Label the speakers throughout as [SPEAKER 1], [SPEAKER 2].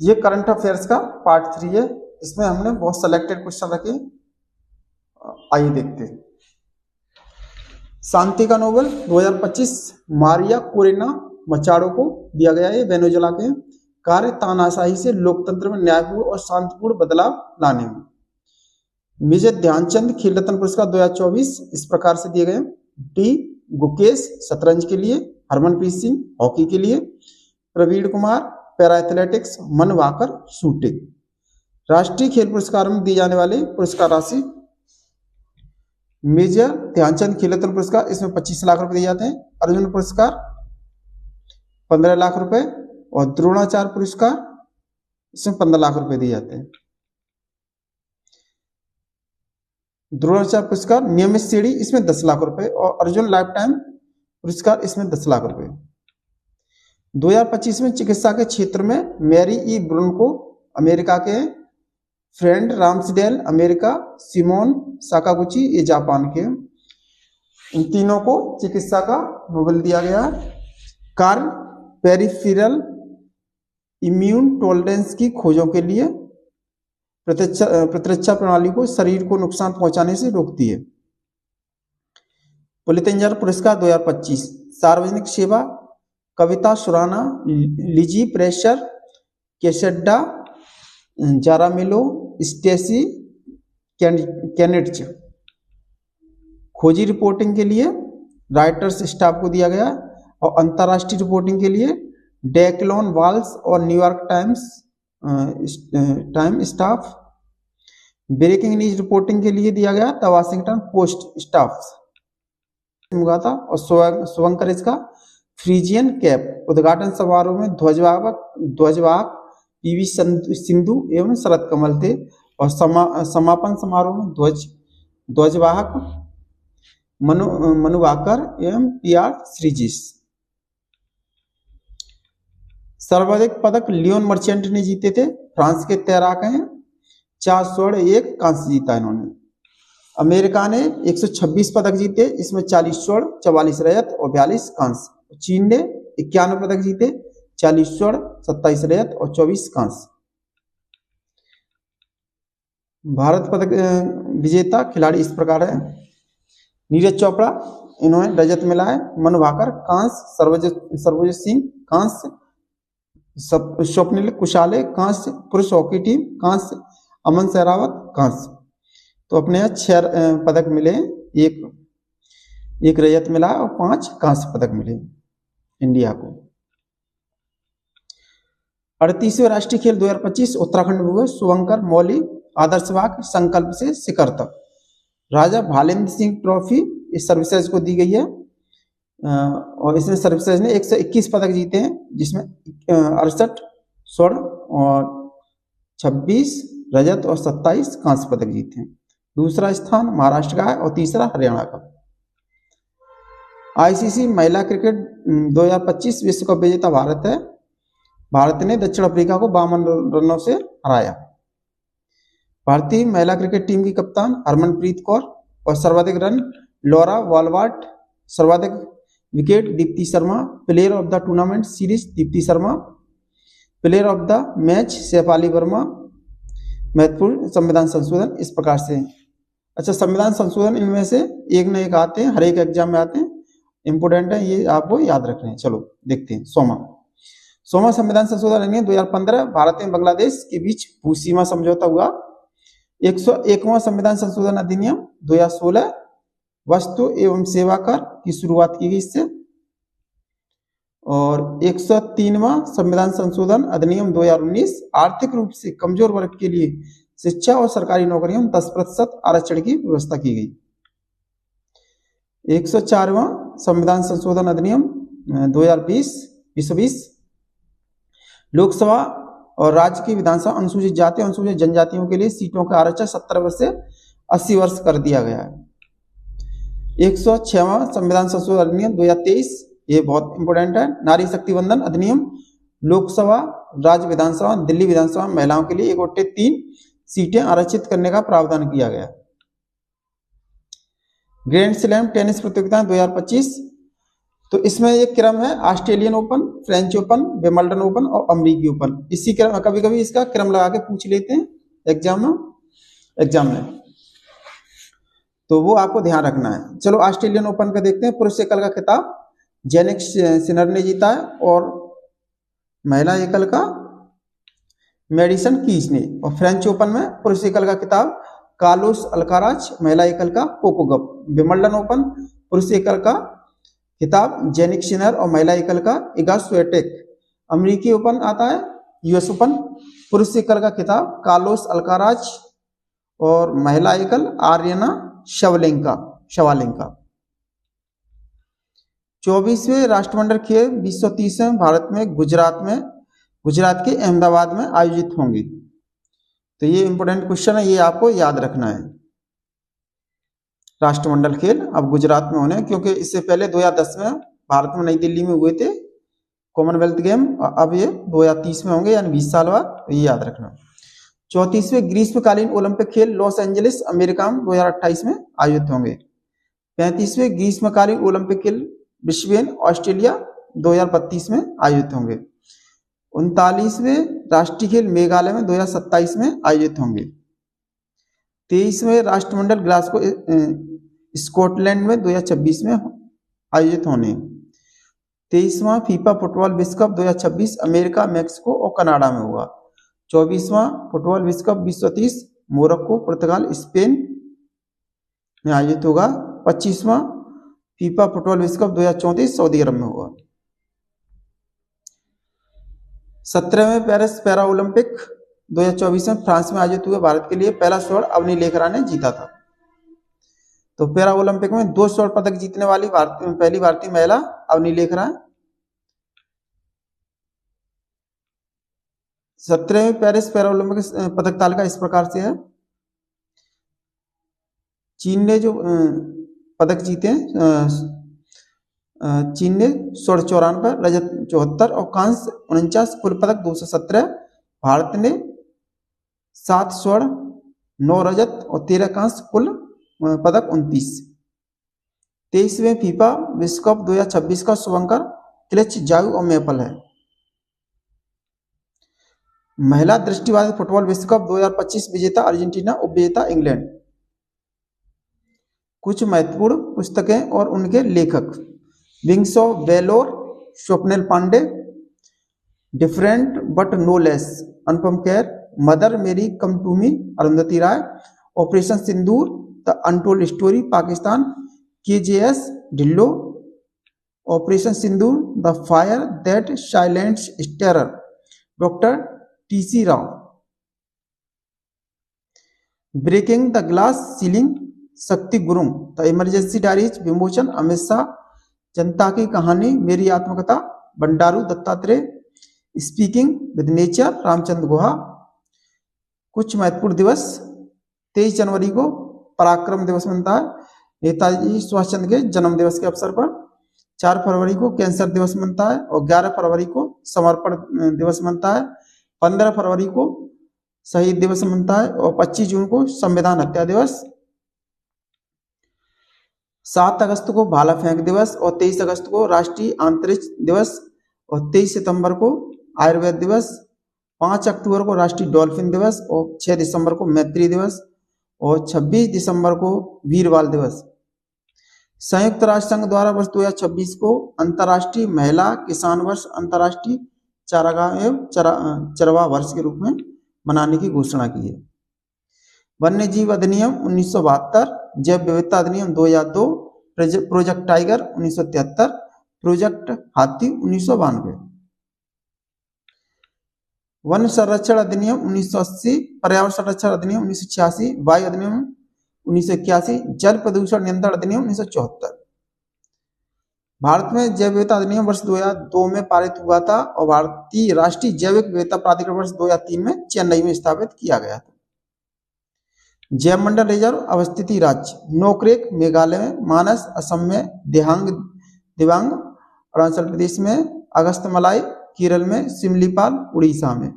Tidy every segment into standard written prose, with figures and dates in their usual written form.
[SPEAKER 1] ये current affairs का part 3 है। इसमें हमने बहुत सेलेक्टेड क्वेश्चन रखे। आइए देखते हैं। शांति का नोबेल 2025 मारिया कोरेना मचाडो को दिया गया है। वेनेजुएला के कार्य तानाशाही से लोकतंत्र में न्यायपूर्ण और शांतिपूर्ण बदलाव लाने में। मेजर ध्यानचंद खेल रत्न पुरस्कार 2024 इस प्रकार से दिए गए। डी गुकेश शतरंज के लिए, हरमनप्रीत सिंह हॉकी के लिए, Praveen Kumar para athletics, Manu Bhaker shooting. राष्ट्रीय खेल पुरस्कार में दी जाने वाली पुरस्कार राशि मेजर ध्यानचंद खेल रत्न पुरस्कार इसमें 25 लाख रुपए दिए जाते हैं। अर्जुन पुरस्कार 15 लाख रुपए और द्रोणाचार्य पुरस्कार इसमें 15 लाख रुपए दिए जाते हैं। द्रोणाचार्य पुरस्कार नियमित श्रेणी इसमें 10 लाख रुपए और अर्जुन लाइफ टाइम पुरस्कार इसमें 10 लाख रुपए। 2025 में चिकित्सा के क्षेत्र में मैरी ई ब्रुन को अमेरिका के, फ्रेंड रामसडेल अमेरिका, सिमोन साकागुची ये जापान के, इन तीनों को चिकित्सा का नोबेल दिया गया। कार्ल पेरिफेरल इम्यून टॉलरेंस की खोजों के लिए प्रतिरक्षा प्रणाली को शरीर को नुकसान पहुंचाने से रोकती है। पुलित्जर पुरस्कार 2025 सार्वजनिक सेवा कविता सुराना, लिजी प्रेशर, केसेड्डा जारामिलो, स्टेसी कैनेट्स खोजी रिपोर्टिंग के लिए राइटर्स स्टाफ को दिया गया और अंतर्राष्ट्रीय रिपोर्टिंग के लिए डेक्लोन वाल्स और New York time staff. Breaking news reporting के लिए दिया गया द वाशिंगटन पोस्ट स्टाफ था। और शुभंकर इसका फ्रीजियन कैप। उद्घाटन समारोह में ध्वजवाहक पीवी सिंधु एवं शरद कमल थे और समापन समारोह में ध्वजवाहक मनु भाकर एवं पीआर श्रीजिश। सर्वाधिक पदक लियोन मर्चेंट ने जीते थे। फ्रांस के तैराक हैं। 4 स्वर्ण 1 कांस्य जीता इन्होंने। अमेरिका ने 126 पदक जीते, इसमें 40 स्वर्ण 44 रजत और 42 कांस्य। चीन ने 91 पदक जीते, 40 स्वर्ण 27 रजत और 24 कांस्य। भारत पदक विजेता खिलाड़ी इस प्रकार है। नीरज चोपड़ा इन्होंने रजत मिला है। मनु भाकर कांस्य, सर्वजोत सिंह कांस्य, स्वप्निल कुशाले कांस्य, पुरुष हॉकी टीम कांस्य, अमन सहरावत कांस्य। तो अपने यहाँ 6 पदक मिले, एक रजत मिला और 5 कांस्य पदक मिले इंडिया को। 38वें राष्ट्रीय खेल 2025 उत्तराखंड में हुए। शुभंकर मौली आदर्शवाक संकल्प से शिखर तक। राजा भालेंद्र सिंह ट्रॉफी इस सर्विसेज को दी गई है और इसमें सर्विसेज ने 121 पदक जीते हैं, जिसमें 68 स्वर्ण और 26 रजत और 27 कांस्य पदक जीते हैं। दूसरा स्थान महाराष्ट्र का है और तीसरा हरियाणा का। आईसीसी महिला क्रिकेट 2025 विश्व कप विजेता भारत है। भारत ने दक्षिण अफ्रीका को 52 रनों से हराया। भारतीय महिला क्रिकेट टीम की कप्तान हरमनप्रीत कौर और सर्वाधिक रन लॉरा वॉलवार्ट, सर्वाधिक wicket Deepti Sharma, player of the tournament series Deepti Sharma, player of the match Shafali Verma. महत्वपूर्ण संविधान संशोधन इस प्रकार से। अच्छा, संविधान संशोधन इनमें से एक न एक आते हैं, हर एक एग्जाम में आते हैं, इंपोर्टेंट है, ये आपको याद रखना है। चलो देखते हैं। सोमा संविधान संशोधन अधिनियम 2015 भारत में बांग्लादेश के बीच भू सीमा समझौता हुआ। 101वां संविधान संशोधन अधिनियम 2016 वस्तु एवं सेवा कर की शुरुआत की गई इससे। और 103वां संविधान संशोधन अधिनियम 2019 आर्थिक रूप से कमजोर वर्ग के लिए शिक्षा और सरकारी नौकरियों में 10% आरक्षण की व्यवस्था की गई। 104वां संविधान संशोधन अधिनियम 2020 लोकसभा और राज्य की विधानसभा अनुसूचित जाति और अनुसूचित जनजातियों के लिए सीटों का आरक्षण 70 वर्ष से 80 वर्ष कर दिया गया है। 106वां संविधान संशोधन अधिनियम 2023 ये बहुत इंपोर्टेंट है। नारी शक्ति वंदन अधिनियम लोकसभा, राज्य विधानसभा, दिल्ली विधानसभा महिलाओं के लिए 1/3 सीटें आरक्षित करने का प्रावधान किया गया। ग्रैंड स्लैम टेनिस प्रतियोगिता 2025 तो इसमें ये क्रम है Australian open, French open, Wimbledon open और अमेरिकी ओपन। इसी क्रम, कभी कभी इसका क्रम लगा के पूछ लेते हैं एग्जाम में, तो वो आपको ध्यान रखना है। चलो ऑस्ट्रेलियन ओपन का देखते हैं। पुरुष एकल का खिताब जेनिक सिनर ने जीता है और महिला एकल का मेडिसन कीज ने। और फ्रेंच ओपन में पुरुष एकल का खिताब कार्लोस अल्काराज, महिला एकल का कोको गफ। विंबलडन ओपन पुरुष एकल का खिताब जेनिक सिनर और महिला एकल का इगा स्विएटेक। अमेरिकी ओपन आता है, यूएस ओपन पुरुष एकल का खिताब कार्लोस अल्काराज और महिला एकल आर्यना शवलेंका। 24वें राष्ट्रमंडल खेल 2030 भारत में गुजरात के अहमदाबाद में आयोजित होंगे। तो ये इंपॉर्टेंट क्वेश्चन है, ये आपको याद रखना है। राष्ट्रमंडल खेल अब गुजरात में होने, क्योंकि इससे पहले 2010 में भारत में नई दिल्ली में हुए थे कॉमनवेल्थ गेम, अब ये 2030 में होंगे, यानी 20 साल बाद। तो ये याद रखना। 34वें ग्रीष्मकालीन ओलंपिक खेल लॉस एंजलिस अमेरिका में 2028 में आयोजित होंगे। 35वें ग्रीष्मकालीन ओलंपिक खेल ब्रिस्बेन ऑस्ट्रेलिया 2032 में आयोजित होंगे। 39वें राष्ट्रीय खेल मेघालय में 2027 में आयोजित होंगे। 23वें राष्ट्रमंडल ग्लासगो स्कॉटलैंड में 2026 में आयोजित होने। 23वां फीफा फुटबॉल विश्व कप 2026 अमेरिका, मैक्सिको और कनाडा में होगा। 24वां फुटबॉल विश्व कप 2030 मोरक्को, पुर्तगाल, स्पेन में आयोजित होगा। 25वां फीफा फुटबॉल विश्व कप 2034 सऊदी अरब में होगा। 17वें पेरिस पैरा ओलंपिक 2024 में फ्रांस में आयोजित हुए। भारत के लिए पहला स्वर्ण अवनी लेखरा ने जीता था। तो पैरा ओलंपिक में 2 स्वर्ण पदक जीतने वाली पहली भारतीय महिला अवनी लेखरा। 17वें पेरिस पैरा ओलंपिक पदक तालिका इस प्रकार से है। चीन ने जो पदक जीते हैं, चीन ने स्वर्ण 94, रजत 74 और कांस्य 49, कुल पदक 217। भारत ने 7 स्वर्ण, 9 रजत और 13 कांस्य, कुल पदक 29। 23वें फीफा विश्व कप 2026 का शुभंकर क्लिच, जायू और मेपल है। महिला दृष्टिबाधित फुटबॉल विश्व कप 2025 विजेता अर्जेंटीना, उपविजेता इंग्लैंड। कुछ महत्वपूर्ण पुस्तकें और उनके लेखक: wings of valour Swapnil Pande, different but no less Anupam Kher, mother Mary come to me Arundhati Roy, operation Sindoor the untold story Pakistan KJS Dhillon, operation Sindoor the fire that silenced terror doctor TC Rao, breaking the glass ceiling Shakti Gurung, the emergency diaries विमोचन अमित शाह, जनता की कहानी मेरी आत्मकथा Bandaru Dattatreya, speaking with nature Ramachandra Guha. कुछ महत्वपूर्ण दिवस: 23 जनवरी को पराक्रम दिवस बनता है, नेताजी सुभाष चंद्र के जन्म दिवस के अवसर पर। 4 फरवरी को कैंसर दिवस बनता है और 11 फरवरी को समर्पण दिवस बनता है। 15 फरवरी को शहीद दिवस बनता है और 25 जून को संविधान हत्या दिवस। 7 अगस्त को भाला फेंक दिवस और 23 अगस्त को राष्ट्रीय अंतरिक्ष दिवस और 23 सितंबर को आयुर्वेद दिवस। 5 अक्टूबर को राष्ट्रीय डॉल्फिन दिवस और 6 दिसंबर को मैत्री दिवस और 26 दिसंबर को वीर बाल दिवस। संयुक्त राष्ट्र संघ द्वारा वर्ष 2026 को अंतर्राष्ट्रीय महिला किसान वर्ष, अंतर्राष्ट्रीय चारागाह एवं चरवाह वर्ष के रूप में मनाने की घोषणा की है। वन्यजीव अधिनियम 1972, जैव विविधता अधिनियम 2002, प्रोजेक्ट टाइगर 1973, प्रोजेक्ट हाथी 1992, वन संरक्षण अधिनियम 1980, पर्यावरण संरक्षण अधिनियम 1986, वायु अधिनियम 1981, जल प्रदूषण नियंत्रण अधिनियम 1974। भारत में जैव विविधता अधिनियम वर्ष 2002 में पारित हुआ था और भारतीय राष्ट्रीय जैविक विविधता प्राधिकरण वर्ष 2003 में चेन्नई में स्थापित किया गया था। जैव मंडल रिजर्व अवस्थिति राज्य: नोकरेक मेघालय में, मानस असम में, दिबांग अरुणाचल प्रदेश में, अगस्तमलाई केरल में, सिमलीपाल उड़ीसा में।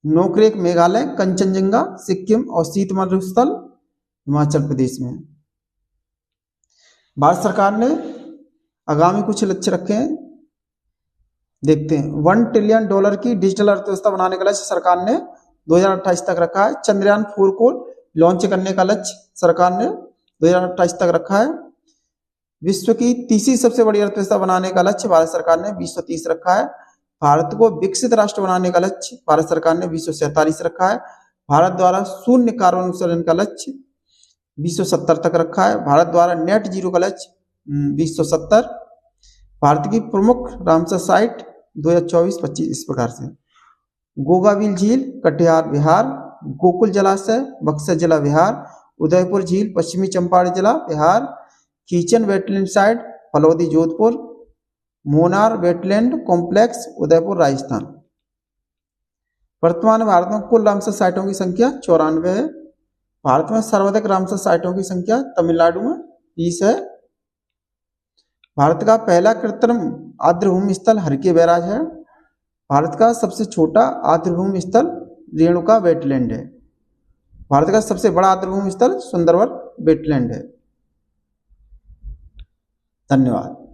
[SPEAKER 1] नोकरेक मेघालय, कंचनजंगा सिक्किम और शीत मरुस्थल हिमाचल प्रदेश में। भारत सरकार ने आगामी कुछ लक्ष्य रखे हैं, देखते हैं। $1 ट्रिलियन की डिजिटल अर्थव्यवस्था बनाने का लक्ष्य सरकार ने 2028 तक रखा है। चंद्रयान 4 को लॉन्च करने का लक्ष्य सरकार ने 2028 तक रखा है। विश्व की तीसरी सबसे बड़ी अर्थव्यवस्था बनाने का लक्ष्य भारत सरकार ने 2030 रखा है। भारत को विकसित राष्ट्र बनाने का लक्ष्य भारत सरकार ने 2047 रखा है। भारत द्वारा शून्य कार्बन उत्सर्जन का लक्ष्य 2070 तक रखा है। भारत द्वारा नेट जीरो का लक्ष्य 2070। भारत की प्रमुख रामसर साइट 2024-25 इस प्रकार से: गोगाविल झील कटिहार बिहार, गोकुल जलाशय बक्सर जिला बिहार, उदयपुर झील पश्चिमी चंपारण जिला Bihar, Khichan wetland site Phalodi Jodhpur, Menar wetland complex Udaipur Rajasthan. वर्तमान में भारत में कुल रामसर साइटों की संख्या 94 है। भारत में सर्वाधिक रामसर साइटों की संख्या तमिलनाडु में 30 है। भारत का पहला कृत्रिम आर्द्रभूमि स्थल हरकी बैराज है। भारत का सबसे छोटा आर्द्रभूमि स्थल रेणुका वेटलैंड है। भारत का सबसे बड़ा आर्द्रभूमि स्थल सुंदरवन वेटलैंड है। धन्यवाद।